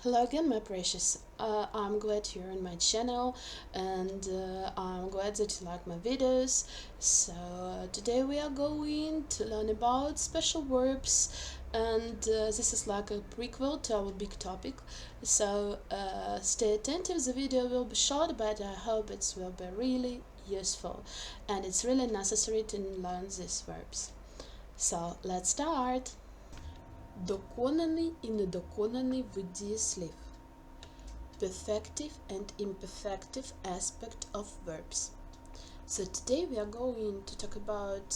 Hello again, my precious. I'm glad you're on my channel, and I'm glad that you like my videos. So today we are going to learn about special verbs, and this is like a prequel to our big topic. So stay attentive. The video will be short, but I hope it will be really useful, and it's really necessary to learn these verbs. So let's start. Доконаний і недоконаний вид дієслів. Perfective and imperfective aspect of verbs. So today we are going to talk about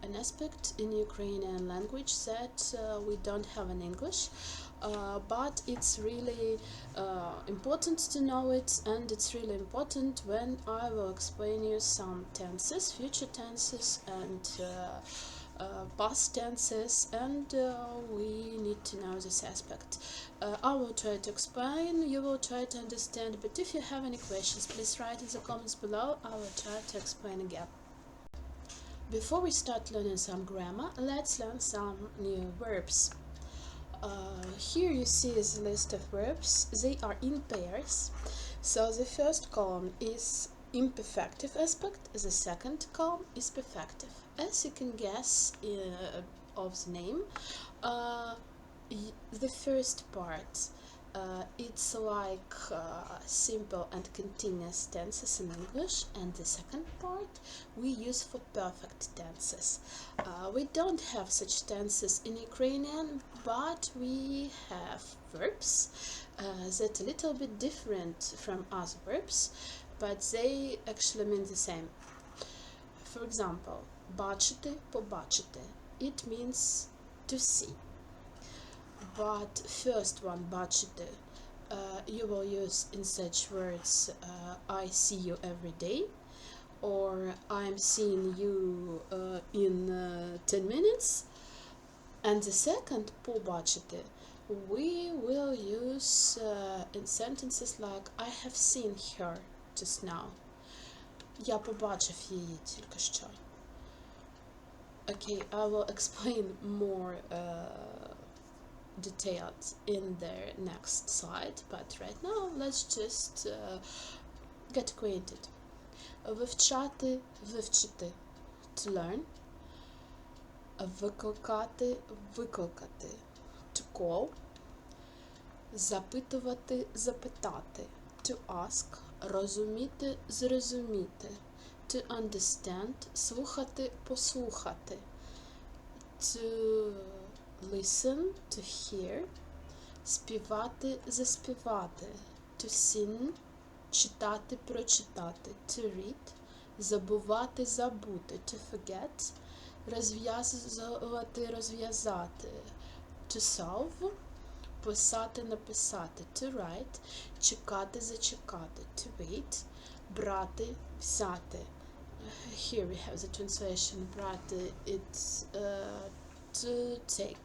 an aspect in Ukrainian language that we don't have in English, but it's really important to know it, and it's really important when I will explain you some tenses, future tenses, and past tenses, and we need to know this aspect. I will try to explain, you will try to understand, but if you have any questions, please write in the comments below. I will try to explain again. Before we start learning some grammar, let's learn some new verbs. Here you see the list of verbs. They are in pairs. So the first column is imperfective aspect, the second column is perfective. As you can guess of the name, the first part it's like simple and continuous tenses in English, and the second part we use for perfect tenses. We don't have such tenses in Ukrainian, but we have verbs that are a little bit different from other verbs, but they actually mean the same. For example, бачити, побачити. It means to see. But first one, бачити, you will use in such words, I see you every day, or I'm seeing you in 10 minutes. And the second, побачити, we will use in sentences like I have seen her just now. Я побачив її тільки що. Okay, I will explain more details in the next slide, but right now let's just get acquainted. Вивчати, вивчити, to learn. Викликати, викликати, to call. Запитувати, запитати, to ask. Розуміти, зрозуміти, to understand. Слухати, послухати, to listen, to hear. Співати, заспівати, to sing. Читати, прочитати, to read. Забувати, забути, to forget. Розв'язувати, розв'язати, to solve. Писати, написати, to write. Чекати, зачекати, to wait. Брати, взяти. Here we have the translation. Брати, it's to take.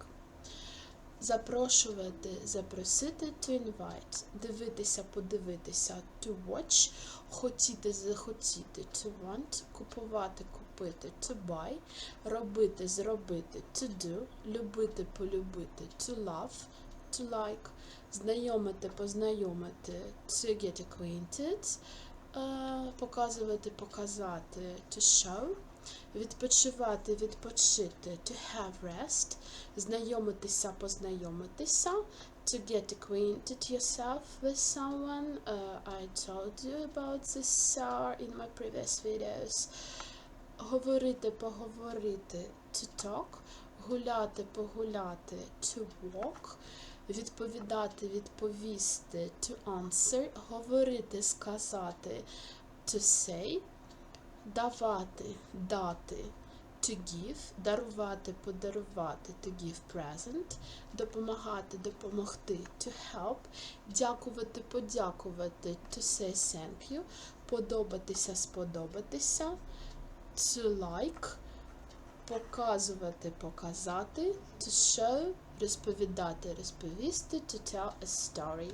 Запрошувати, запросити, to invite. Дивитися, подивитися, to watch. Хотіти, захотіти, to want. Купувати, купити, to buy. Робити, зробити, to do. Любити, полюбити, to love. To like. Знайомити, познайомити, to get acquainted. Показувати, показати, to show. Відпочивати, відпочити, to have rest. Знайомитися, познайомитися, to get acquainted yourself with someone. I told you about this in my previous videos. Говорити, поговорити, to talk. Гуляти, погуляти, to walk. Відповідати, відповісти, to answer. Говорити, сказати, to say. Давати, дати, to give. Дарувати, подарувати, to give present. Допомагати, допомогти, to help. Дякувати, подякувати, to say thank you. Подобатися, сподобатися, to like. Показувати, показати, to show. Розповідати, розповісти, to tell a story.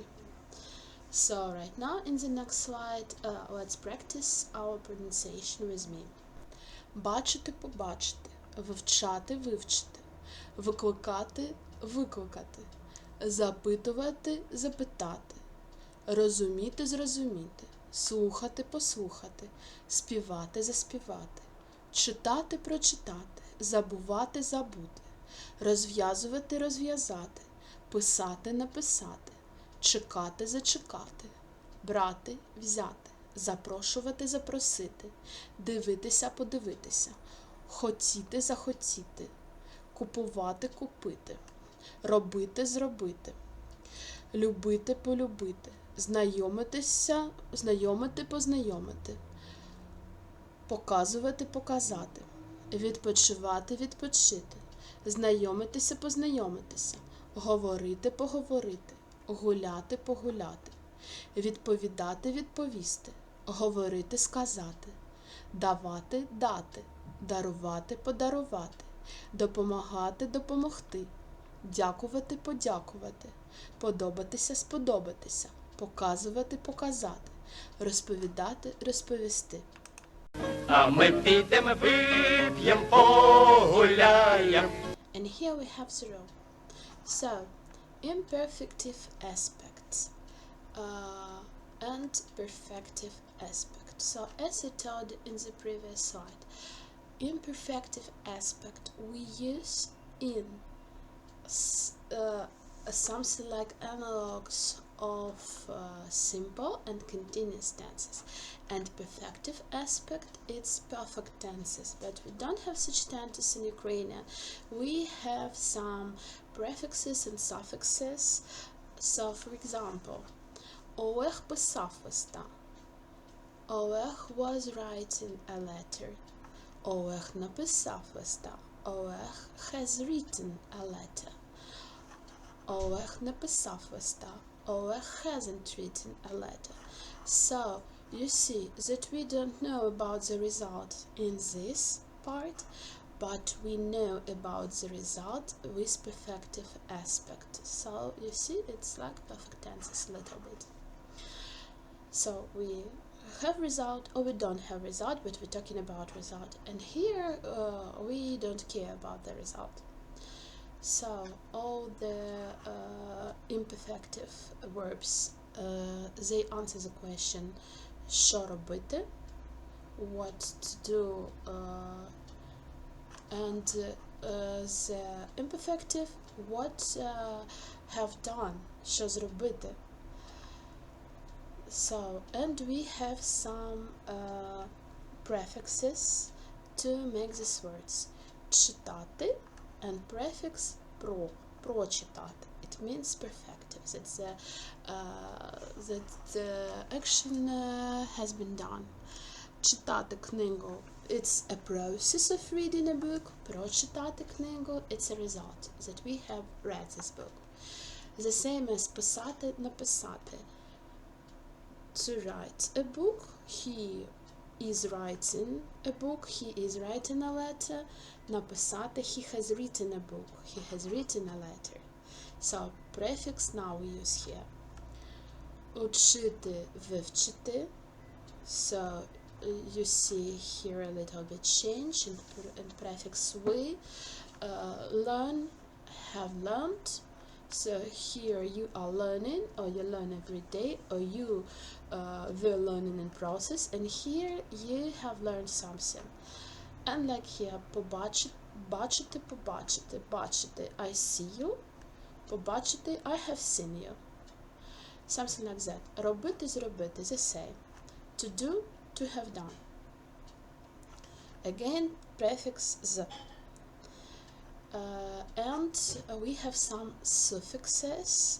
So right now in the next slide, let's practice our pronunciation with me. Бачити, побачити, вивчати, вивчити, викликати, викликати, запитувати, запитати, розуміти, зрозуміти, слухати, послухати, співати, заспівати, читати, прочитати, забувати, забути, розв'язувати, розв'язати, писати, написати, чекати, зачекати, брати, взяти, запрошувати, запросити, дивитися, подивитися, хотіти, захотіти, купувати, купити, робити, зробити, любити, полюбити, знайомитися, знайомити, познайомити, показувати, показати, відпочивати, відпочити, знайомитися, познайомитися, говорити, поговорити, гуляти, погуляти, відповідати, відповісти, говорити, сказати, давати, дати, дарувати, подарувати, допомагати, допомогти, дякувати, подякувати, подобатися, сподобатися, показувати, показати, розповідати, розповісти. А ми підемо, вип'єм, погуляєм. And here we have zero. So, imperfective aspects and perfective aspect. So, as I told in the previous slide, imperfective aspect we use in something like analogues of simple and continuous tenses, and perfective aspect it's perfect tenses, but we don't have such tenses in Ukrainian. We have some prefixes and suffixes. So for example, Олег писав листа, Олег was writing a letter, Олег написав листа, Олег has written a letter, Олег написав листа, Oleg hasn't written a letter. So, you see that we don't know about the result in this part, but we know about the result with perfective aspect. So, you see, it's like perfect tenses a little bit. So, we have result or we don't have result, but we're talking about result. And here, we don't care about the result. So, all the imperfective verbs, they answer the question, що робити, what to do, and the imperfective, what have done, що зробити. So, and we have some prefixes to make these words. Читати and prefix pro, прочитати. It means perfective. That the action has been done. Читати книгу. It's a process of reading a book. Прочитати книгу. It's a result that we have read this book. The same as писати, написати. To write a book. He is writing a book. He is writing a letter. Написати, he has written a book. He has written a letter. So, prefix now we use here. Учити, вивчити. So, you see here a little bit change in prefix we. Learn, have learned. So, here you are learning, or you learn every day, or you were learning in process, and here you have learned something. And like here, побачити, бачити, побачити, бачити, I see you, побачити, I have seen you. Something like that. Робити, зробити, the same. To do, to have done. Again, prefix the. And we have some suffixes.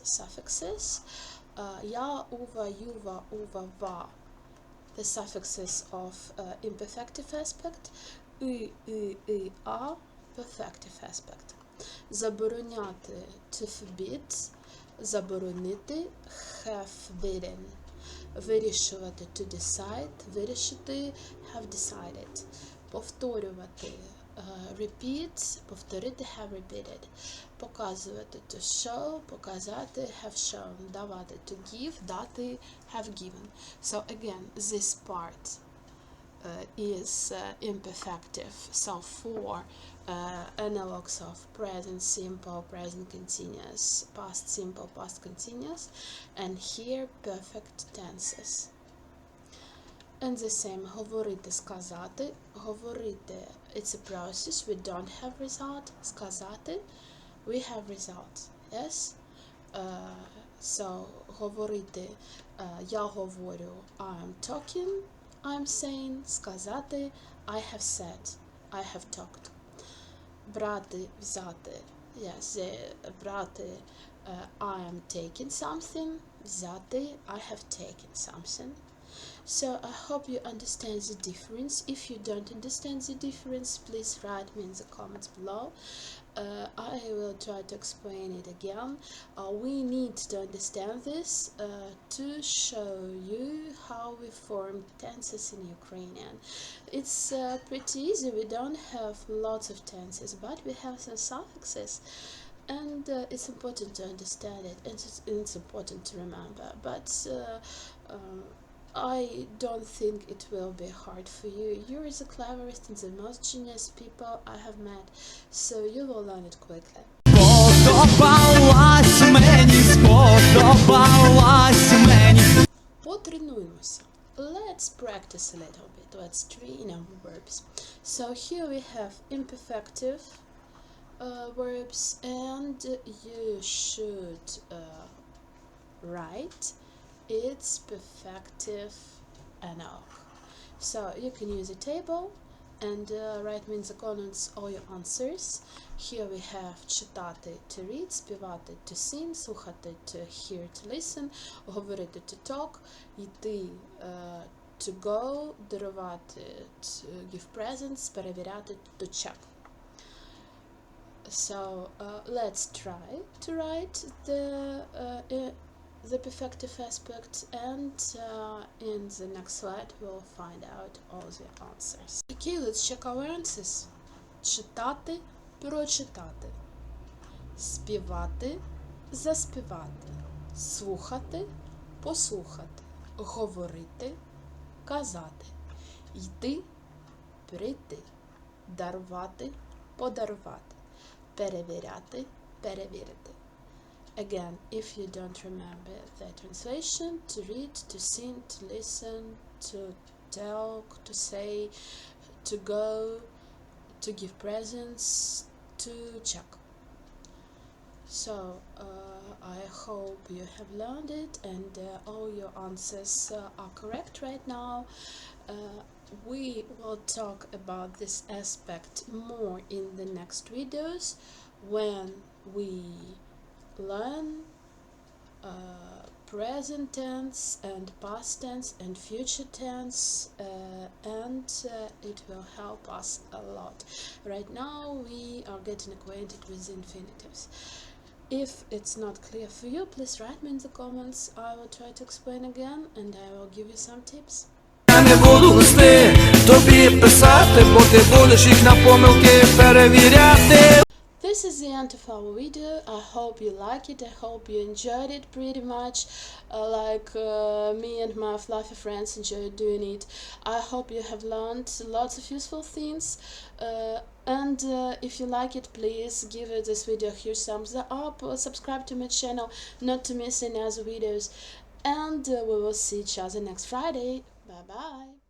Я, ува, юва, ува, ва. The suffixes of imperfective aspect. I, a, perfective aspect. Забороняти, to forbid, заборонити, have forbidden. Вирішувати, to decide, вирішити, have decided. Повторювати, repeat, повторити, have repeated. Показувати, to show, показати, have shown. Давати, to give, дати, have given. So again, this part is imperfective, so for analogs of present simple, present continuous, past simple, past continuous, and here perfect tenses. And the same, говорити, сказати. Говорити, it's a process, we don't have result. Сказати, we have result, yes? So, говорити, я говорю, I'm talking, I'm saying. Сказати, I have said, I have talked. Брати, взяти, yes, брати, I am taking something. Взяти, I have taken something. So I hope you understand the difference. If you don't understand the difference, please write me in the comments below. I will try to explain it again. We need to understand this to show you how we form tenses in Ukrainian. It's pretty easy. We don't have lots of tenses, but we have some suffixes. And it's important to understand it, and it's important to remember. But I don't think it will be hard for you. You're the cleverest and the most genius people I have met, so you will learn it quickly. Потренуємося. Let's practice a little bit. Let's train our verbs. So here we have imperfective verbs, and you should write it's perfective enough. So you can use a table and write me in the comments all your answers. Here we have читати, to read, співати, to sing, слухати, to hear, to listen, говорити, to talk, йти, to go, дарувати, to give presents, перевіряти, to check. So let's try to write the perfective aspect, and in the next slide we'll find out all the answers. Okay, let's check our answers. Читати, прочитати. Співати, заспівати. Слухати, послухати. Говорити, казати. Йти, прийти. Дарувати, подарувати. Перевіряти, перевірити. Again, if you don't remember the translation, to read, to sing, to listen, to talk, to say, to go, to give presents, to check. So, I hope you have learned it and all your answers are correct right now. We will talk about this aspect more in the next videos when we learn present tense and past tense and future tense, and it will help us a lot. Right now we are getting acquainted with infinitives. If it's not clear for you, please write me in the comments. I will try to explain again and I will give you some tips. Я не буду листи тобі писати, бо ти будеш їх на помилки перевіряти. This is the end of our video. I hope you like it. I hope you enjoyed it pretty much like me and my fluffy friends enjoyed doing it. I hope you have learned lots of useful things. And if you like it, please give this video a huge thumbs up. Subscribe to my channel not to miss any other videos. And we will see each other next Friday. Bye bye.